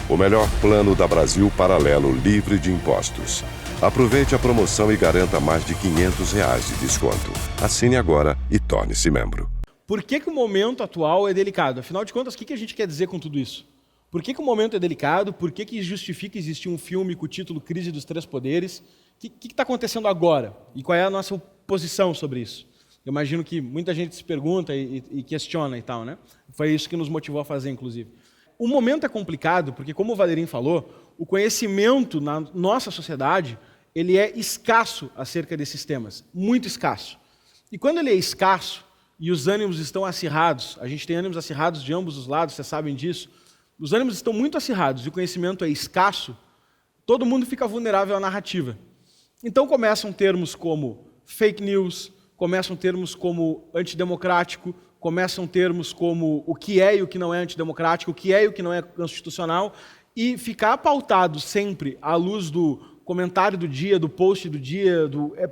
o melhor plano da Brasil Paralelo livre de impostos. Aproveite a promoção e garanta mais de R$500 de desconto. Assine agora e torne-se membro. Por que o momento atual é delicado? Afinal de contas, o que a gente quer dizer com tudo isso? Por que o momento é delicado? Por que justifica existir um filme com o título Crise dos Três Poderes? O que está acontecendo agora? E qual é a nossa posição sobre isso? Eu imagino que muita gente se pergunta e questiona e tal, né? Foi isso que nos motivou a fazer, inclusive. O momento é complicado porque, como o Valerinho falou, o conhecimento na nossa sociedade ele é escasso acerca desses temas, muito escasso. E quando ele é escasso e os ânimos estão acirrados, a gente tem ânimos acirrados de ambos os lados, vocês sabem disso, os ânimos estão muito acirrados e o conhecimento é escasso, todo mundo fica vulnerável à narrativa. Então começam termos como fake news, começam termos como antidemocrático, começam termos como o que é e o que não é antidemocrático, o que é e o que não é constitucional, e ficar pautado sempre à luz do comentário do dia, do post do dia,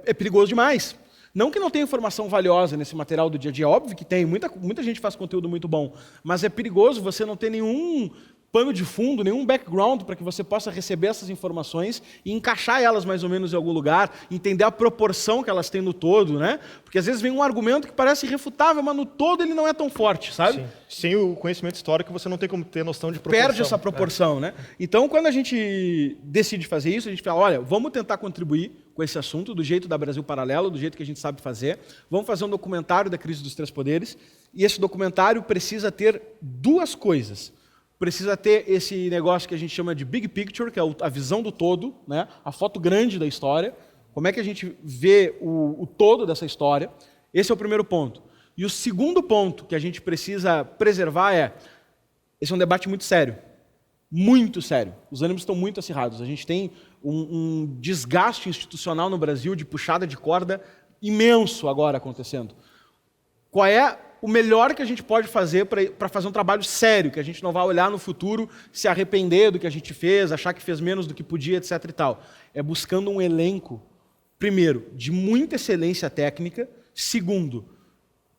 é perigoso demais. Não que não tenha informação valiosa nesse material do dia a dia, óbvio que tem, muita gente faz conteúdo muito bom, mas é perigoso você não ter nenhum pano de fundo, nenhum background para que você possa receber essas informações e encaixar elas mais ou menos em algum lugar, entender a proporção que elas têm no todo, né? Porque às vezes vem um argumento que parece irrefutável, mas no todo ele não é tão forte, sabe? Sim. Sem o conhecimento histórico você não tem como ter noção de proporção. Perde essa proporção, né? Então quando a gente decide fazer isso, a gente fala, olha, vamos tentar contribuir com esse assunto do jeito da Brasil Paralelo, do jeito que a gente sabe fazer. Vamos fazer um documentário da Crise dos Três Poderes e esse documentário precisa ter duas coisas. Precisa ter esse negócio que a gente chama de big picture, que é a visão do todo, né? A foto grande da história, como é que a gente vê o todo dessa história. Esse é o primeiro ponto. E o segundo ponto que a gente precisa preservar esse é um debate muito sério, muito sério. Os ânimos estão muito acirrados. A gente tem um desgaste institucional no Brasil de puxada de corda imenso agora acontecendo. Qual é o melhor que a gente pode fazer para fazer um trabalho sério, que a gente não vai olhar no futuro, se arrepender do que a gente fez, achar que fez menos do que podia, etc. e tal. É buscando um elenco, primeiro, de muita excelência técnica, segundo,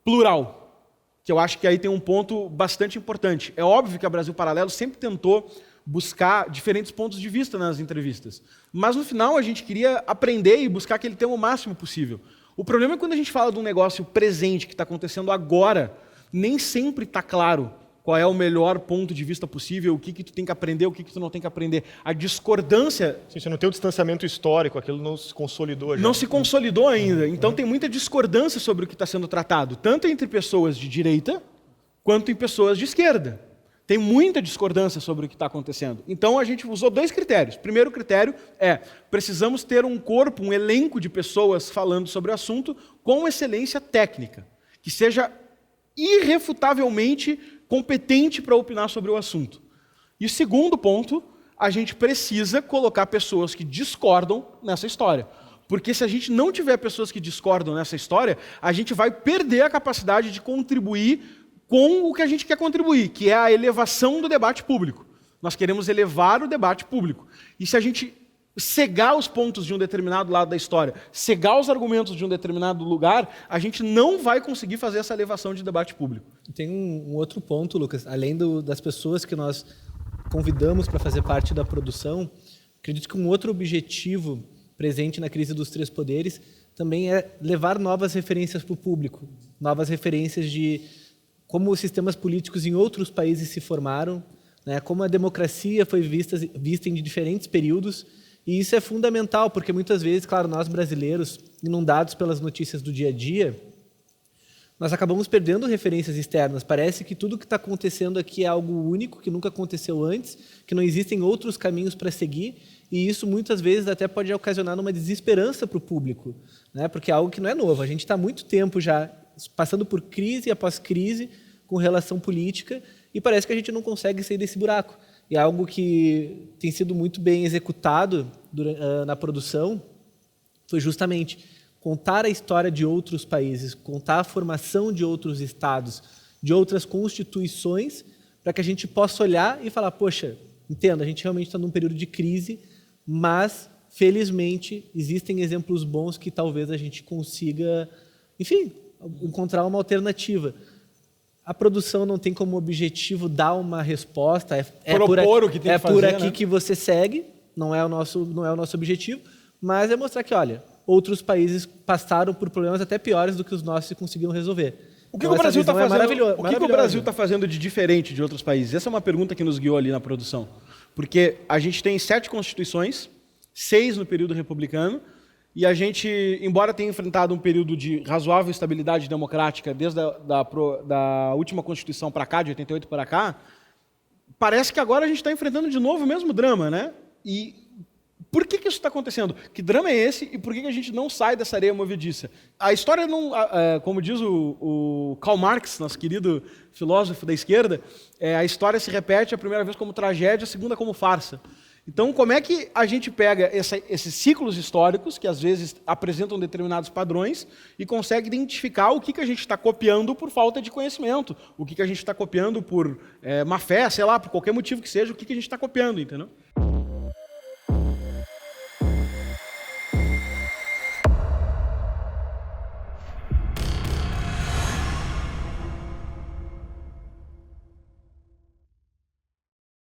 plural, que eu acho que aí tem um ponto bastante importante. É óbvio que a Brasil Paralelo sempre tentou buscar diferentes pontos de vista nas entrevistas, mas no final a gente queria aprender e buscar que ele tenha o máximo possível. O problema é quando a gente fala de um negócio presente que está acontecendo agora, nem sempre está claro qual é o melhor ponto de vista possível, o que tu tem que aprender, o que tu não tem que aprender. A discordância... Sim, você não tem o distanciamento histórico, aquilo não se consolidou já. Não se consolidou ainda. Então tem muita discordância sobre o que está sendo tratado, tanto entre pessoas de direita, quanto em pessoas de esquerda. Tem muita discordância sobre o que está acontecendo. Então a gente usou dois critérios. O primeiro critério precisamos ter um corpo, um elenco de pessoas falando sobre o assunto com excelência técnica, que seja irrefutavelmente competente para opinar sobre o assunto. E o segundo ponto, a gente precisa colocar pessoas que discordam nessa história. Porque se a gente não tiver pessoas que discordam nessa história, a gente vai perder a capacidade de contribuir com o que a gente quer contribuir, que é a elevação do debate público. Nós queremos elevar o debate público. E se a gente cegar os pontos de um determinado lado da história, cegar os argumentos de um determinado lugar, a gente não vai conseguir fazer essa elevação de debate público. Tem um outro ponto, Lucas. Além das pessoas que nós convidamos para fazer parte da produção, acredito que um outro objetivo presente na Crise dos Três Poderes também é levar novas referências para o público, novas referências de como os sistemas políticos em outros países se formaram, né? Como a democracia foi vista em diferentes períodos, e isso é fundamental, porque muitas vezes, claro, nós brasileiros, inundados pelas notícias do dia a dia, nós acabamos perdendo referências externas. Parece que tudo que está acontecendo aqui é algo único, que nunca aconteceu antes, que não existem outros caminhos para seguir, e isso muitas vezes até pode ocasionar uma desesperança para o público, né? Porque é algo que não é novo. A gente está há muito tempo já passando por crise após crise com relação política e parece que a gente não consegue sair desse buraco. E algo que tem sido muito bem executado na produção foi justamente contar a história de outros países, contar a formação de outros estados, de outras constituições, para que a gente possa olhar e falar, poxa, entendo, a gente realmente está num período de crise, mas, felizmente, existem exemplos bons que talvez a gente consiga, enfim, encontrar uma alternativa. a produção não tem como objetivo dar uma resposta, Propor o que tem que fazer, por aqui né? que você segue, não é o nosso objetivo, mas é mostrar que, olha, outros países passaram por problemas até piores do que os nossos e conseguiram resolver. O que, Então, o Brasil está essa visão fazendo? é O que o Brasil está fazendo de diferente de outros países? Essa é uma pergunta que nos guiou ali na produção. Porque a gente tem 7 constituições, 6 no período republicano, e a gente, embora tenha enfrentado um período de razoável estabilidade democrática desde da última Constituição para cá, de 88 para cá, parece que agora a gente está enfrentando de novo o mesmo drama, né? E por que isso está acontecendo? Que drama é esse e por que a gente não sai dessa areia movediça? A história não, como diz o Karl Marx, nosso querido filósofo da esquerda, a história se repete a primeira vez como tragédia, a segunda como farsa. Então, como é que a gente pega esses ciclos históricos, que às vezes apresentam determinados padrões, e consegue identificar o que a gente está copiando por falta de conhecimento, o que a gente está copiando por má fé, sei lá, por qualquer motivo que seja, o que a gente está copiando, entendeu?